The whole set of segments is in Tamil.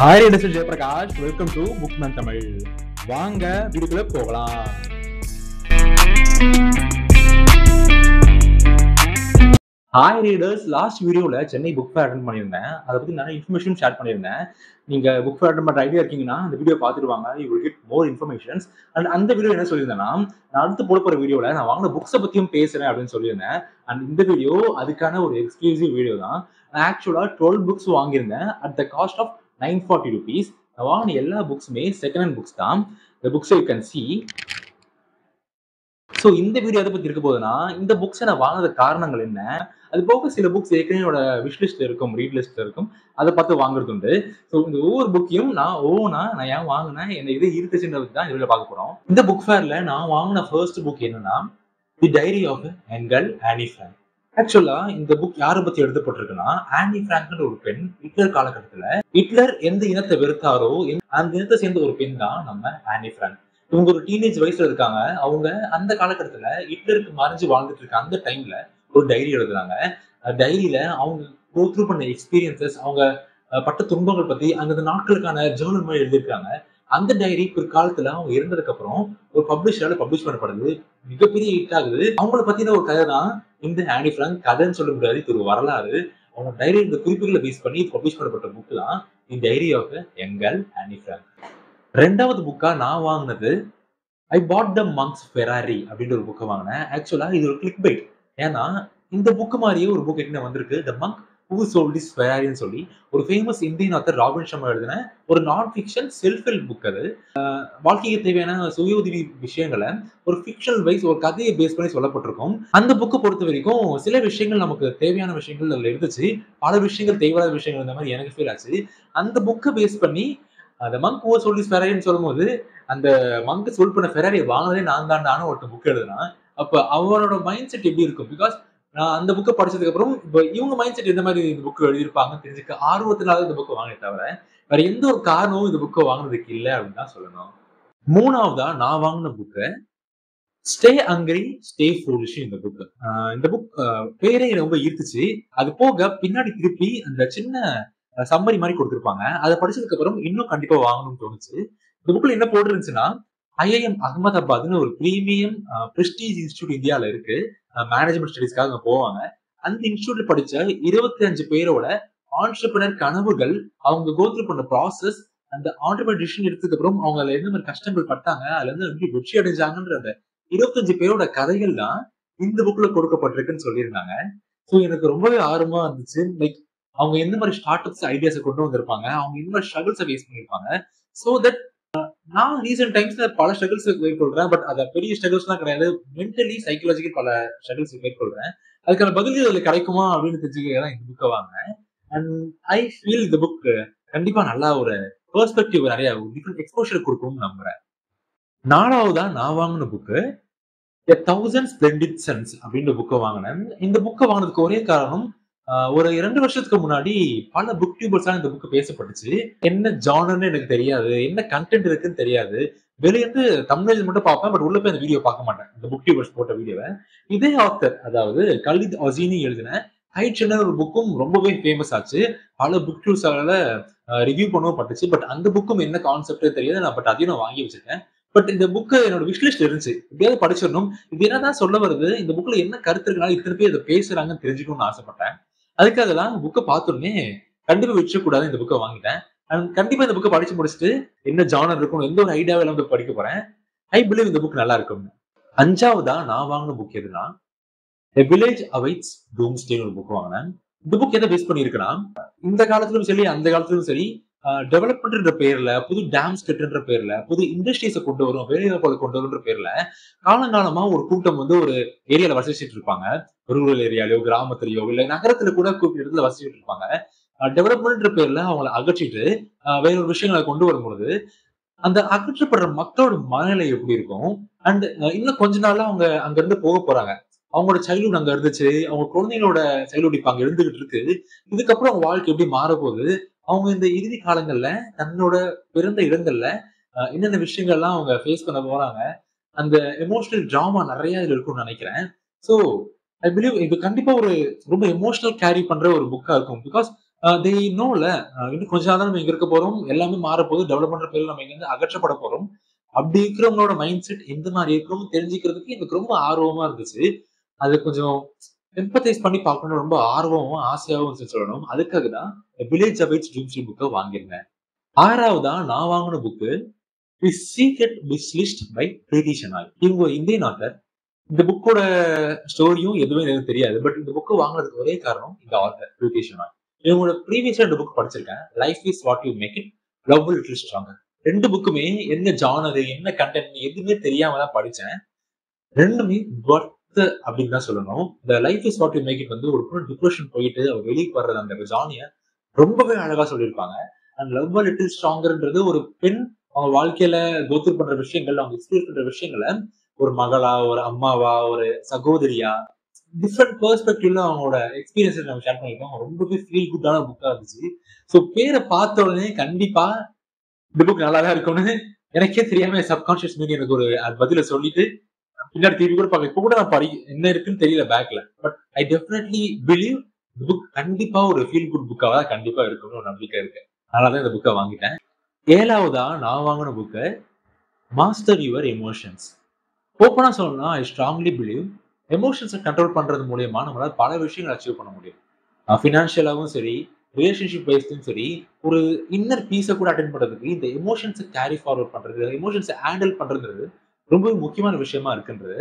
Hi readers, Jayaprakash. Welcome to Bookman Tamil. வாங்க வீடியோக்குள்ள போகலாம். ஹாய் ரீடர்ஸ், லாஸ்ட் வீடியோல சென்னை புக் ஃபேர் அட்டன் பண்ணியிருந்தேன். அதை பத்தி நிறைய இன்ஃபர்மேஷன் ஷேர் பண்ணியிருந்தேன். நீங்க புக் ஃபேர் அட்டன் பண்ற ஐடியா இருக்கீங்கன்னா அந்த வீடியோ பார்த்துட்டு வாங்க. You will get more informations. And அந்த வீடியோ என்ன சொல்லியிருந்தேன்னா, நான் அடுத்து போட போற வீடியோல நான் வாங்கின புக்ஸை பத்தியும் பேசுறேன் அப்படின்னு சொல்லியிருந்தேன். அண்ட் இந்த வீடியோ அதுக்கான ஒரு எக்ஸ்க்ளூசிவ் வீடியோ தான். நான் ஆக்சுவலா 12 புக்ஸ் வாங்கியிருந்தேன் at the cost of 940 rupees. நான் வாங்கின எல்லா புக்ஸுமே செகண்ட் ஹேண்ட் புக்ஸ் தான். இந்த புக்ஸை யூ கேன் சி. ஸோ இந்த வீடியோ எதை பத்தி இருக்க போகுதுன்னா, இந்த புக்ஸை நான் வாங்கின காரணங்கள் என்ன, அது போக சில புக்ஸ் ஏற்கனவே என்னோட விஷ் லிஸ்ட்ல இருக்கும், ரீட் லிஸ்ட்ல இருக்கும், அதை பார்த்து வாங்குறது உண்டு. ஸோ இந்த ஒவ்வொரு புக்கையும் நான் ஏன் வாங்கினேன், என்ன இது இருந்துச்சுன்றது தான் இந்த வீடியோ பார்க்க போறோம். இந்த புக் ஃபேர்ல நான் வாங்கின ஃபர்ஸ்ட் புக் என்னன்னா, தி டைரி ஆஃப் எங்கல் ஆனி ஃபிராங்க். ஆக்சுவலா இந்த புக் யாரை பத்தி எழுதப்பட்டிருக்குன்னா, ஆனி ஃபிராங்க்ன்ற ஒரு பெண் ஹிட்லர் காலகட்டத்துல ஹிட்லர் எந்த இனத்தை வெறுத்தாரோ அந்த இனத்தை சேர்ந்த ஒரு பெண் தான் நம்ம ஆனி ஃபிராங்க். இவங்க ஒரு டீனேஜ் வயசுல இருக்காங்க. அவங்க அந்த காலகட்டத்துல ஹிட்லருக்கு மறைஞ்சு வாழ்ந்துட்டு இருக்க அந்த டைம்ல ஒரு டைரி எழுதுறாங்க. டைரியில அவங்க கோ த்ரூ பண்ண எக்ஸ்பீரியன்சஸ், அவங்க பட்ட துன்பங்கள் பத்தி அந்த நாட்களுக்கான ஜேர்னல் மாதிரி எழுதியிருக்காங்க. அந்த டைரி பிற்காலத்துல அவங்க இருந்ததுக்கு அப்புறம் ஒரு பப்ளிஷரால பப்ளிஷ் பண்ணப்படுது, மிகப்பெரிய ஹிட் ஆகுது. அவங்கள பத்தின ஒரு கதை தான் இந்த ஆனி ஃபிராங்க். கதைன்னு சொல்ல முடியாது, இது ஒரு வரலாறு. அவங்க டைரி இந்த குறிப்புகளை பேஸ் பண்ணி பப்ளிஷ் பண்ணப்பட்ட புக் தான் தி டைரி ஆஃப் எங்கல் ஆனி ஃபிராங்க். ரெண்டாவது புக்கா நான் வாங்கினது ஐ பாட் த மங்க்ஸ் ஃபெராரி அப்படின்ற ஒரு புக்கை வாங்கினேன். ஆக்சுவலா இது ஒரு கிளிக் பைட். ஏன்னா இந்த புக்கு மாதிரியே ஒரு புக் என்ன வந்திருக்கு, த மங்க் ஹூ சோல்ட் இஸ் ஃபெராரின்னு சொல்லி ஒரு famous Indian author robin Sharma எழுதின ஒரு நான் ஃபிக்ஷன் செல்ஃப் ஹெல்ப் புக். அது வாழ்க்கைக்கு தேவையான சுய உதவி விஷயங்களை ஒரு ஃபிக்ஷனல் வைஸ் ஒரு கதையை பேஸ் பண்ணி சொல்லப்பட்டிருக்கும். அந்த புக்கை பொறுத்த வரைக்கும் சில விஷயங்கள் நமக்கு தேவையான விஷயங்கள் அதில் இருந்துச்சு, பல விஷயங்கள் தேவையான விஷயங்கள் இந்த மாதிரி எனக்கு ஃபீல் ஆச்சு. அந்த புக்கை பேஸ் பண்ணி அந்த மங்க் ஹூ சோல்ட் இஸ் ஃபெராரின்னு சொல்லும்போது, அந்த மங்க் சோல்ட் பண்ண ஃபெராரியை வாங்கினதே நான் தான்டான ஒருத்தன் புக் எழுதுனான். அப்ப அவனோட மைண்ட் செட் எப்படி இருக்கும்? பிகாஸ் நான் அந்த புக்கை படிச்சதுக்கு அப்புறம் இப்போ இவங்க மைண்ட் செட் எந்த மாதிரி இந்த புக் எழுதியிருப்பாங்கன்னு தெரிஞ்சுக்க ஆர்வத்தினால இந்த புக்கை வாங்கின தவிர வேற எந்த ஒரு காரணமும் இந்த புக்கை வாங்கினதுக்கு இல்லை அப்படின்னு தான் சொல்லணும். மூணாவதா நான் வாங்கின book stay hungry stay foolish. இந்த புக் பேரே ரொம்ப ஈர்த்துச்சு. அது போக பின்னாடி திருப்பி அந்த சின்ன சம்மரி மாதிரி கொடுத்திருப்பாங்க. அதை படிச்சதுக்கு அப்புறம் இன்னும் கண்டிப்பா வாங்கணும்னு தோணுச்சு. இந்த புக்ல என்ன போட்டுருந்துச்சுன்னா, IIM அகமதாபாத்னு ஒரு பிரீமியம் பிரஸ்டீஜ் இன்ஸ்டியூட் இந்தியாவில இருக்கு. மேனேஜ்மெண்ட் ஸ்டடீஸ்க்காக அங்க போவாங்க. அந்த இன்ஸ்டியூட்ல படிச்ச 25 பேரோட ஆண்டர்பிரினர் கனவுகள், அவங்க கோத்ரூ பண்ண ப்ராசஸ், அந்த ஆண்டர்பிரினர் டிசிஷன் எடுத்ததுக்கு அப்புறம் அவங்க அதுல எந்த மாதிரி கஷ்டங்கள் பட்டாங்க, அதுல இருந்து எப்படி வெற்றி அடைஞ்சாங்கன்ற அந்த 25 பேரோட கதைகள் தான் இந்த புக்ல கொடுக்கப்பட்டிருக்குன்னு சொல்லியிருந்தாங்க. ஸோ எனக்கு ரொம்பவே ஆர்வமா இருந்துச்சு. லைக் அவங்க எந்த மாதிரி ஸ்டார்ட் அப்ஸ் ஐடியாஸை கொண்டு வந்திருப்பாங்க, அவங்க எந்த மாதிரி ஸ்ட்ரகிள்ஸை ஃபேஸ் பண்ணியிருப்பாங்க. ஸோ தட் நான் ரீசெண்ட் டைம்ஸ்ல பல ஸ்ட்ரகிள்ஸ் மேற்கொள்றேன். பட் அதை பெரிய ஸ்ட்ரகிள்ஸ் எல்லாம் கிடையாது, மென்டலி சைக்கலாஜிக்கல் பல ஸ்ட்ரகிள்ஸ் மேற்கொள்றேன். அதுக்கான பதில்கள் அதுல கிடைக்குமா அப்படின்னு தெரிஞ்சுக்க தான் இந்த புக்கை வாங்கினேன். அண்ட் ஐ ஃபீல் இந்த புக் கண்டிப்பா நல்லா ஒரு பெர்ஸ்பெக்டிவ், நிறைய டிஃப்ரெண்ட் எக்ஸ்போஷர் கொடுக்கும்னு நம்புறேன். நாலாவதா நான் வாங்கின book A Thousand Splendid Suns அப்படின்ற புக்கை வாங்கினேன். இந்த புக்கை வாங்கினதுக்கு ஒரே காரணம், ஒரு 2 வருஷத்துக்கு முன்னாடி பல புக் டியூபர்ஸா இந்த புக்கு பேசப்பட்டுச்சு. என்ன ஜானர்னு எனக்கு தெரியாது, என்ன கண்டென்ட் இருக்குன்னு தெரியாது. வெளியிருந்து தமிழ் மட்டும் பார்ப்பேன், பட் உள்ள போய் அந்த வீடியோ பார்க்க மாட்டேன், இந்த புக் டியூபர்ஸ் போட்ட வீடியோவை. இதே ஆத்தர், அதாவது கலித் அசீனி எழுதின ஹைட்ஸ்னு ஒரு புக்கும் ரொம்பவே ஃபேமஸ் ஆச்சு. பல புக் டியூபர்ஸால ரிவ்யூ பண்ணவும் பட்டுச்சு. பட் அந்த புக்கும் என்ன கான்செப்ட் தெரியாது. பட் அதையும் நான் வாங்கி வச்சிருக்கேன். பட் இந்த புக்கு என்னோட விஷ்லிஸ்ட் இருந்துச்சு, எப்படியாவது படிச்சிடணும். இது என்னதான் சொல்ல வருது, இந்த புக்ல என்ன கருத்து இருக்குனாலும் இத்தனை பேர் இதை பேசுறாங்கன்னு தெரிஞ்சுக்கணும்னு ஆசைப்பட்டேன். அதுக்காக தான் புக்கை பார்த்தோன்னே கண்டிப்பா விட்டுக்கூடாது, இந்த புக்கை வாங்கிட்டேன். அண்ட் கண்டிப்பா இந்த புக்கை படிச்சு முடிச்சுட்டு என்ன ஜானர் இருக்கும், எந்த ஒரு ஐடியாவும் இல்லாம படிக்க போறேன். ஐ பிலீவ் இந்த புக் நல்லா இருக்கும். அஞ்சாவதா நான் வாங்கின புக் எதுனா, A Village Awaits Doomsday ஒரு புக் வாங்கினேன். இந்த புக் எதை பேஸ் பண்ணியிருக்குன்னா, இந்த காலத்திலும் சரி அந்த காலத்திலும் சரி டெவலப்மெண்ட்ன்ற பேர்ல, புது டேம்ஸ் கட்டுன்ற பேர்ல, புது இண்டஸ்ட்ரீஸை கொண்டு வரும், வேலைவாய்ப்புகளை கொண்டு வரும்ன்ற பேர்ல காலங்காலமா ஒரு கூட்டம் ஒரு ஏரியால வசிச்சுட்டு இருப்பாங்க. ரூரல் ஏரியாலயோ கிராமத்திலயோ இல்ல நகரத்துல கூட கூப்பிட்டு இடத்துல வசிச்சுட்டு இருப்பாங்க. டெவலப்மெண்ட்ன்ற பேர்ல அவங்களை அகற்றிட்டு வேற ஒரு விஷயங்களை கொண்டு வரும்பொழுது அந்த அகற்றப்படுற மக்களோட மனநிலை எப்படி இருக்கும். அண்ட் இன்னும் கொஞ்ச நாள்ல அவங்க அங்க இருந்து போக போறாங்க. அவங்களோட சைல்ட்ஹுட் அங்க இருந்துச்சு, அவங்க குழந்தைங்களோட சைல்ட்ஹுட் இப்ப அங்க இருந்துகிட்டு இருக்கு. இதுக்கப்புறம் அவங்க வாழ்க்கை எப்படி மாறப்போகுது, அவங்க இந்த இறுதி காலங்கள்ல தன்னோட பிறந்த இடங்கள்ல என்னென்ன விஷயங்கள்லாம் அவங்க ஃபேஸ் பண்ண போறாங்க, அந்த எமோஷனல் டிராமா நிறைய இதுல இருக்கும்னு நினைக்கிறேன். ஸோ ஐ பிலீவ் இது கண்டிப்பா ஒரு ரொம்ப எமோஷனல் கேரி பண்ற ஒரு புக்கா இருக்கும். பிகாஸ் தே நோல இன்னும் கொஞ்ச நாள் தான் நம்ம இங்க இருக்க போறோம், எல்லாமே மாறப்போகுது, டெவலப்மெண்ட் பேர்ல நம்ம இங்க இருந்து அகற்றப்பட போறோம். அப்படி இருக்கிறவங்களோட மைண்ட் செட் எந்த மாதிரி இருக்கும் தெரிஞ்சுக்கிறதுக்கு எனக்கு ரொம்ப ஆர்வமா இருந்துச்சு. அது கொஞ்சம் எம்பத்தைஸ் பண்ணி பார்க்கணும்னு ரொம்ப ஆர்வமும் ஆசையாவும் இருந்துச்சு சொல்லணும். அதுக்காக தான் வில்லேஜ் அவைட்ஸ் ட்ரீம் ஸ்ட்ரீட் புக்கை வாங்கியிருந்தேன். ஆறாவதா நான் வாங்கின book the secret wish list by Preeti Shenoy. இவங்க ஒரு இந்தியன் ஆத்தர். இந்த புக்கோட ஸ்டோரியும் எதுவுமே எனக்கு தெரியாது. பட் இந்த புக்கு வாங்குறதுக்கு ஒரே காரணம் இந்த ஆத்தர் பிரீத்தி ஷெனாய். இவங்களோட ப்ரீவியஸா 2 புக் படிச்சிருக்கேன். Life is what you make it, love little stronger. 2 புக்குமே என்ன ஜானர், என்ன கண்டென்ட் எதுவுமே தெரியாம தான் படிச்சேன். 2மே ஒர்த் அப்படின்னு தான் சொல்லணும். இந்த life is what you make it வந்து ஒரு பொண்ணு டிப்ரெஷன் போயிட்டு அவர் வெளியே வர்றது அந்த ஜானிய ரொம்பவே அழகா சொல்லியிருப்பாங்க. அண்ட் லவ் லிட்டில் ஸ்ட்ராங்கர்ன்றது ஒரு பெண் அவங்க வாழ்க்கையில கோத்ரூ பண்ற விஷயங்கள், அவங்க எக்ஸ்பீரியன்ஸ் பண்ற விஷயங்களை ஒரு மகளா, ஒரு அம்மாவா, ஒரு சகோதரியா, டிஃப்ரெண்ட் பெர்ஸ்பெக்டிவ்ல அவங்களோட எக்ஸ்பீரியன்ஸ் நம்ம ஷேர் பண்ணிருக்கோம். ரொம்பவே ஃபீல் குட்டான புக்கா இருந்துச்சு. ஸோ பேரை பார்த்த உடனே கண்டிப்பா இந்த புக் நல்லா தான் இருக்கும்னு எனக்கே தெரியாம சப்கான்சியஸ் மீது எனக்கு ஒரு பதில சொல்லிட்டு பின்னாடி திருப்பி கூட பார்க்க இப்ப கூட நான் என்ன இருக்குன்னு தெரியல பேக்ல. பட் ஐ டெஃபினெட்லி பிலீவ் இந்த புக் கண்டிப்பா ஒரு ஃபீல் குட் புக்காக தான் கண்டிப்பா இருக்கும்னு ஒரு நம்பிக்கை இருக்கு. அதனாலதான் இந்த புக்கை வாங்கிட்டேன். 7வதா நான் வாங்கின புக்கு மாஸ்டர் யுவர் எமோஷன்ஸ். ஓப்பனா சொல்லணும்னா ஐ ஸ்ட்ராங்லி பிலீவ் எமோஷன்ஸை கண்ட்ரோல் பண்றது மூலியமா நம்மளால பல விஷயங்கள் அச்சீவ் பண்ண முடியும். ஃபினான்ஷியலாகவும் சரி, ரிலேஷன்ஷிப் வைஸ்டும் சரி, ஒரு இன்னர் பீஸை கூட அட்டென்ட் பண்றதுக்கு இந்த எமோஷன்ஸை கேரி ஃபார்வர்ட் பண்றது, எமோஷன்ஸை ஹேண்டில் பண்றது ரொம்பவே முக்கியமான விஷயமா இருக்குன்றது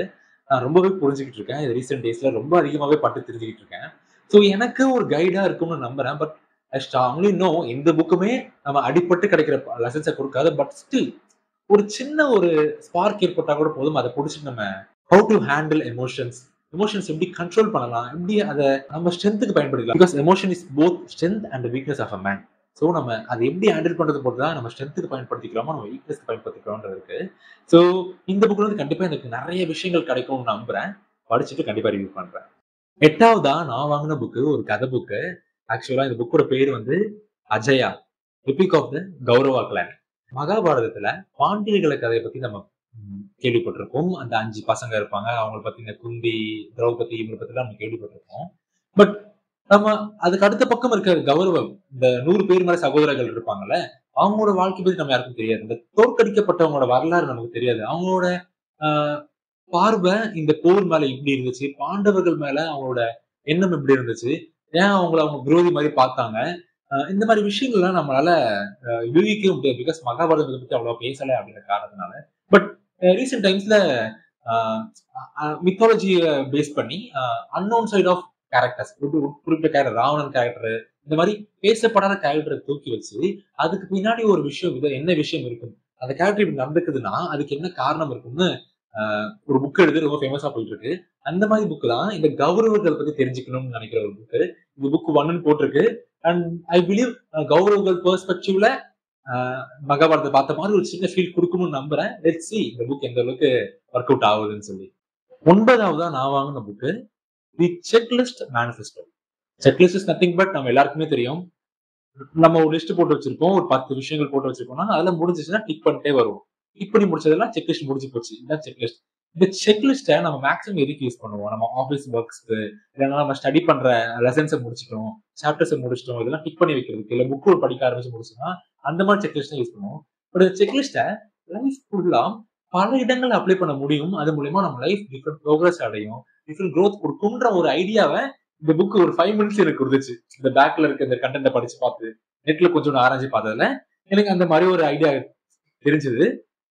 நான் ரொம்பவே புரிஞ்சுக்கிட்டு இருக்கேன். இது ரீசெண்ட் டேஸ்ல ரொம்ப அதிகமாவே பட்டு தெரிஞ்சுக்கிட்டு இருக்கேன். ஸோ எனக்கு ஒரு கைடா இருக்கும்னு நம்புறேன். பட் ஐ ஸ்ட்ராங்லி நோ எந்த புக்குமே நம்ம அடிப்பட்டு கிடைக்கிற லெசன்ஸை கொடுக்காது. பட் ஸ்டில் ஒரு சின்ன ஒரு ஸ்பார்க் ஏற்பட்டா கூட போதும். அதை பிடிச்சிட்டு நம்ம how to handle emotions, emotions எப்படி கண்ட்ரோல் பண்ணலாம், எப்படி அதை நம்ம ஸ்ட்ரென்த்துக்கு பயன்படுத்தலாம். Because emotion is both strength and weakness of a man. So நம்ம அதை எப்படி ஹேண்டில் பண்றது போட்டு தான் நம்ம ஸ்ட்ரென்த்துக்கு பயன்படுத்திக்கிறோமோ, நம்ம வீக்னஸ்க்கு பயன்படுத்திக்கிறோம்ன்றது இருக்கு. ஸோ இந்த புக்ல வந்து கண்டிப்பா எனக்கு நிறைய விஷயங்கள் கிடைக்கும்னு நம்புறேன். படிச்சுட்டு கண்டிப்பா ரிவ்யூ பண்றேன். 8வதா நான் வாங்கின புக்கு ஒரு கதை புக்கு. ஆக்சுவலா இந்த புக்கோட பேர் வந்து அஜயா, Epic of the Kaurava clan. மகாபாரதத்துல பாண்டியர்களை கதையை பத்தி நம்ம கேள்விப்பட்டிருக்கோம். அந்த 5 பசங்க இருப்பாங்க, அவங்களை பத்தி இந்த குந்தி, திரௌபதி இவங்களை பத்தி நம்ம கேள்விப்பட்டிருக்கோம். பட் நம்ம அதுக்கு அடுத்த பக்கம் இருக்க கௌரவம், இந்த 100 பேர் மேல சகோதரர்கள் இருப்பாங்கல்ல, அவங்களோட வாழ்க்கை பத்தி நம்ம யாருக்கும் தெரியாது. இந்த தோற்கடிக்கப்பட்டவங்களோட வரலாறு நமக்கு தெரியாது. அவங்களோட ஆஹ் பார்வை இந்த போர் மேல எப்படி இருந்துச்சு, பாண்டவர்கள் மேல அவங்களோட எண்ணம் எப்படி இருந்துச்சு, ஏன் அவங்க விரோதி மாதிரி பார்த்தாங்க, இந்த மாதிரி விஷயங்கள்லாம் நம்மளால யூகிக்கவே முடியாது. பிகாஸ் மகாபாரதத்தை பத்தி அவ்வளவு பேசல அப்படின்ற காரணத்தினால. பட் ரீசெண்ட் டைம்ஸ்ல மித்தாலஜியை பேஸ் பண்ணி அன்னோன் சைட் ஆஃப் கேரக்டர்ஸ், குறிப்பிட்ட கேரக்டர் ராவணன் கேரக்டர், இந்த மாதிரி பேசப்படாத கேரக்டரை தூக்கி வச்சு அதுக்கு பின்னாடி ஒரு விஷயம் என்ன விஷயம் இருக்கும், அந்த கேரக்டர் இப்படி நடந்துக்குதுன்னா அதுக்கு என்ன காரணம் இருக்கும்னு ஒரு புக் எழுதி ரொம்ப ஃபேமஸா போயிட்டு இருக்கு. அந்த மாதிரி புக் தான் இந்த கௌரவர்கள் பத்தி தெரிஞ்சுக்கணும்னு நினைக்கிற ஒரு புக்கு. இந்த புக் 1 போட்டிருக்கு. அண்ட் ஐ பிலீவ் கௌரவர்கள் பெர்ஸ்பெக்டிவ்ல மகாபாரதத்தை பார்த்த மாதிரி ஒரு சின்ன ஃபீல் கொடுக்கணும்னு நம்புறேன். லெட்ஸ் see இந்த புக் எந்த அளவுக்கு ஒர்க் அவுட் ஆகுதுன்னு சொல்லி. 9வதா நான் வாங்கின book the checklist manifesto. Checklist is nothing but நம்ம எல்லாருக்குமே தெரியும். நம்ம ஒரு லிஸ்ட் போட்டு வச்சிருப்போம், ஒரு 10 விஷயங்கள் போட்டு வச்சிருக்கோம்னா அதுல முடிஞ்சிச்சுன்னா டிக் பண்ணிட்டே வருவோம். டிக் பண்ணி முடிச்சதெல்லாம் செக்லிஸ்ட் முடிஞ்சு போச்சு. இதுதான் செக்லிஸ்ட். இந்த செக்லிஸ்ட்டை நம்ம மேக்ஸிமம் எதுக்கு யூஸ் பண்ணுவோம்? நம்ம ஆஃபீஸ் ஒர்க்ஸ்க்கு, இல்லைன்னா நம்ம ஸ்டடி பண்ற லெசன்ஸை முடிச்சிட்டோம், சாப்டர்ஸை முடிச்சிட்டோம், இதெல்லாம் டிக் பண்ணி வைக்கிறதுக்கு, இல்லை புக் ஒரு படிக்க ஆரம்பிச்சு முடிச்சோம்னா அந்த மாதிரி செக்லிஸ்ட் யூஸ் பண்ணுவோம். பட் இந்த செக்லிஸ்ட்டை லைஃப் ஃபுல்லா பல இடங்கள்ல அப்ளை பண்ண முடியும். அது மூலியமா நம்ம லைஃப் டிஃப்ரெண்ட் ப்ரோக்ரஸ் அடையும், டிஃப்ரெண்ட் க்ரோத் கொடுக்கும்ன்ற ஒரு ஐடியாவை இந்த புக் ஒரு 5 மினிட்ஸ் எனக்கு கொடுத்துச்சு. இந்த பேக்ல இருக்க இந்த கண்டென்ட்டை படிச்சு பார்த்து நெட்ல கொஞ்சம் ஆராய்ச்சி பார்த்ததுல எனக்கு அந்த மாதிரி ஒரு ஐடியா தெரிஞ்சது.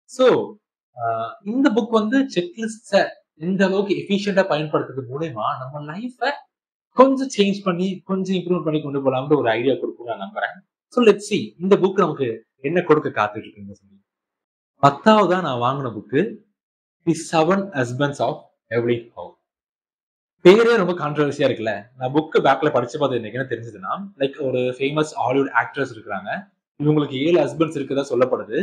ஸோ இந்த புக் வந்து செக்லிஸ்ட இந்த அளவுக்கு எஃபிஷியண்டா பயன்படுத்துறது மூலயமா நம்ம லைஃபை கொஞ்சம் சேஞ்ச் பண்ணி கொஞ்சம் இம்ப்ரூவ் பண்ணி கொண்டு போலாம்ன்ற ஒரு ஐடியா கொடுக்கும் நான் நம்புறேன். ஸோ லெட்ஸ் see இந்த புக் நமக்கு என்ன கொடுக்க காத்துட்டு இருக்குன்னு சொல்லி. 10வதா நான் வாங்கின book the 7 husbands of Evelyn Hugo. பேரே ரொம்ப கான்ட்ரவர்சியா இருக்குல்ல. நான் புக் பேக்ல படிச்சு பார்த்து எனக்கு என்ன தெரிஞ்சதுன்னா, லைக் ஒரு ஃபேமஸ் ஹாலிவுட் ஆக்ட்ரஸ் இருக்கிறாங்க. இவங்களுக்கு 7 ஹஸ்பண்ட்ஸ் இருக்குதா சொல்லப்படுது.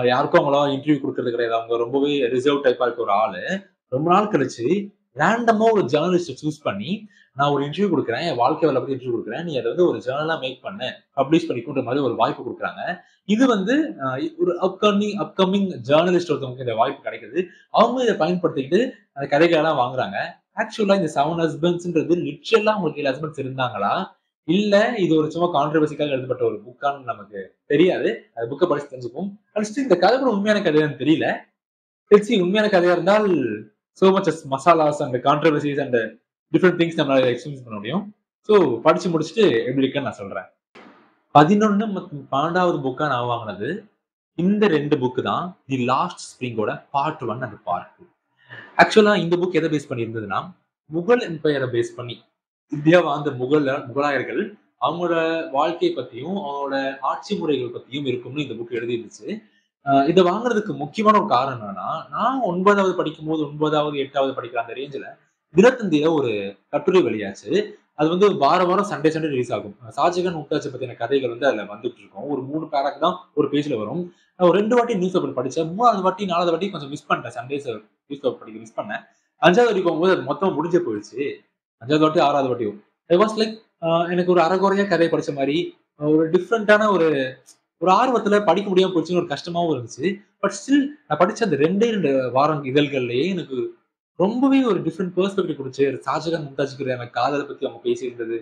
யாருக்கும் அவங்களா இன்டர்வியூ கொடுக்கறது கிடையாது. அவங்க ரொம்பவே ரிசர்வ் டைப்பா இருக்க ஒரு ஆளு. ரொம்ப நாள் கழிச்சு ரேண்டமா ஒரு ஜேர்னலிஸ்ட் சூஸ் பண்ணி, நான் ஒரு இன்டர்வியூ கொடுக்குறேன், என் வாழ்க்கை வரலாறு பத்தி இன்டர்வியூ கொடுக்குறேன், நீ அதை வந்து ஒரு ஜேர்னலா மேக் பண்ண, பப்ளிஷ் பண்ணிக்கொண்ட மாதிரி ஒரு வாய்ப்பு கொடுக்குறாங்க. இது வந்து ஒரு அப்கமிங் ஜேர்னலிஸ்ட் ஒருத்தவங்களுக்கு இந்த வாய்ப்பு கிடைக்குது. அவங்க இதை பயன்படுத்திக்கிட்டு அந்த கதைகளெல்லாம் வாங்குறாங்க. ஆக்சுவலா இந்த 7 ஹஸ்பண்ட்ஸ்ன்றது லிட்ரலா உங்களுக்கு 7 ஹஸ்பண்ட்ஸ் இருந்தாங்களா, இல்ல இது ஒரு சும்மா கான்ட்ரவர்சிக்காக எழுதப்பட்ட ஒரு புக்கான்னு நமக்கு தெரியாது. அது புக்க படிச்சு தெரிஞ்சுப்போம். அடுத்து இந்த கதை கூட உண்மையான கதையான்னு தெரியல. திருச்சி உண்மையான கதையா இருந்தால் so much masalas and controversies and different things நம்மளால எக்ஸ்பீரியன்ஸ் பண்ண முடியும். ஸோ படிச்சு முடிச்சுட்டு எப்படி இருக்குன்னு நான் சொல்றேன். 11 மற்றும் 12வது புக்கா நான் வாங்கினது இந்த 2 புக் தான். தி லாஸ்ட் ஸ்ப்ரிங்கோட பார்ட் 1 அண்ட் பார்ட் 2. ஆக்சுவலா இந்த புக் எதை பேஸ் பண்ணி இருந்ததுன்னா, முகல் எம்பையரை பேஸ் பண்ணி இந்தியா வாழ்ந்த முகலாயர்கள் அவங்களோட வாழ்க்கை பத்தியும் அவங்களோட ஆட்சி முறைகள் பத்தியும் இருக்கும்னு இந்த புக் எழுதிருந்துச்சு. இதை வாங்குறதுக்கு முக்கியமான ஒரு காரணம் என்னன்னா, நான் 9வது படிக்கும்போது 9வது 8வது படிக்கிற அந்த ரேஞ்சில தினத்தந்தியில ஒரு கட்டுரை வெளியாச்சு. அது வந்து வாரம் வாரம் சண்டே சண்டே ரிலீஸ் ஆகும். ஷாஜகான் மும்தாஜ் பத்தின கதைகள் வந்து அதுல வந்துட்டு இருக்கும். ஒரு 3 பேராக்கு தான் ஒரு பேஜ்ல வரும். நான் ஒரு 2 வாட்டி நியூஸ் பேப்பர் படிச்சேன். 3வது வாட்டி 4வது வாட்டி கொஞ்சம் மிஸ் பண்ணிட்டேன். சண்டேஸ் நியூஸ் பேப்பர் படிக்க மிஸ் பண்ணேன். 5வது வாட்டி போகும்போது அது மொத்தமா முடிஞ்சே போயிடுச்சு. 5வது வாட்டி 6வது வாட்டியும் ஐ வாஸ் லைக் எனக்கு ஒரு அரைகுறையா கதையை படிச்ச மாதிரி ஒரு டிஃப்ரெண்டான ஒரு ஒரு ஆர்வத்துல படிக்க முடியாம போச்சுன்னு ஒரு கஷ்டமாவும் இருந்துச்சு. பட் ஸ்டில் நான் படிச்ச அந்த 2 வாரம் இதழ்கள்லயே எனக்கு ரொம்பவே ஒரு டிஃப்ரெண்ட் பெர்ஸ்பெக்டிவ் குடுச்சு. ஷாஜகான் மும்தாஜ்க்கு அந்த காதல பத்தி அவங்க பேசியிருந்தது.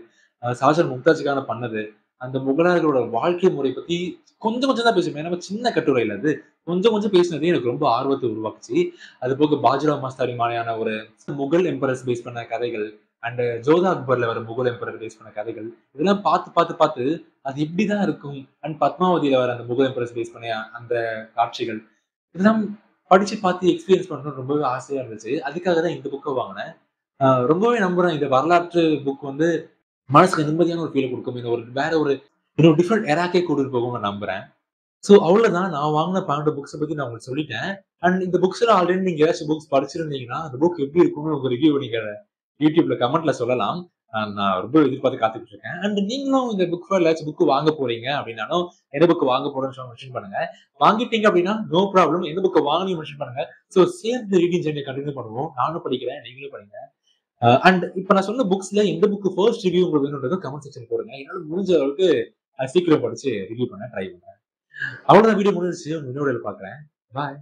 ஷாஜகான் மும்தாஜுக்கான பண்ணது. அந்த முகலாயர்களோட வாழ்க்கை முறை பத்தி கொஞ்சம் கொஞ்சம் தான் பேசியிருப்பேன். ஏன்னா சின்ன கட்டுரைல அது. கொஞ்சம் கொஞ்சம் பேசினதே எனக்கு ரொம்ப ஆர்வத்த உருவாக்குச்சு. அது போக பாஜிராவ் மஸ்தானி மாதிரியான ஒரு முகல் எம்பரர்ஸ் பேஸ் பண்ண கதைகள் அண்ட் ஜோதா அக்பர்ல வர முகல் எம்பரர் பேஸ் பண்ண கதைகள் இதெல்லாம் பார்த்து பார்த்து பார்த்து அது இப்படிதான் இருக்கும். அண்ட் பத்மாவதியில வர அந்த முகல் எம்பரர்ஸ் பேஸ் பண்ண அந்த காட்சிகள் இதெல்லாம் படிச்சு பார்த்து எக்ஸ்பீரியன்ஸ் பண்ணணும்னு ரொம்பவே ஆசையா இருந்துச்சு. அதுக்காக தான் இந்த புக்க வாங்கினேன். ரொம்பவே நம்புறேன் இந்த வரலாற்று புக் வந்து மனசுக்கு நிம்மதியான ஒரு ஃபீல் குடுக்கும். இந்த ஒரு வேற ஒரு இன்னொரு டிஃபரெண்ட் எராக்கே கூட்டிட்டு போகும்னு நம்புறேன். சோ அவ்வளவுதான். நான் வாங்கின 12 புக்ஸ பத்தி நான் உங்களுக்கு சொல்லிட்டேன். அண்ட் இந்த புக்ஸ்ல ஆல்ரெடி நீங்க ஏதாச்சும் புக்ஸ் படிச்சிருந்தீங்கன்னா, அந்த புக் எப்படி இருக்கும்னு உங்க ரிவ்யூ நீங்க யூடியூப்ல கமெண்ட்ல சொல்லலாம். நான் ரொம்ப எதிர்பார்த்து காத்துக்கிட்டு இருக்கேன். அண்ட் நீங்களும் இந்த புக் ஃபேர்ல ஏதாச்சும் புக் வாங்க போறீங்க அப்படின்னாலும், எந்த புக் வாங்க போறேன்னு மென்ஷன் பண்ணுங்க. வாங்கிட்டீங்க அப்படின்னா நோ ப்ராப்ளம். எந்த புக் வாங்கணும் மென்ஷன் பண்ணுங்க. சோ சேர்ந்து ரீடிங் ஜர்னியை கண்டினியூ பண்ணுவோம். நானும் படிக்கிறேன், நீங்களும் படிங்க. அண்ட் இப்ப நான் சொன்ன புக்ஸ்ல எந்த புக் ஃபர்ஸ்ட் ரிவ்யூ உங்களுக்கு வேணும்ன்றத கமெண்ட் செக்ஷன் போடுங்க. என்னால முடிஞ்ச அளவுக்கு சீக்கிரம் படிச்சு ரிவ்யூ பண்ண ட்ரை பண்றேன். அவ்வளவுதான் வீடியோ முடிஞ்சிருச்சு. உங்க இன்னொரு பாக்குறேன். பாய்.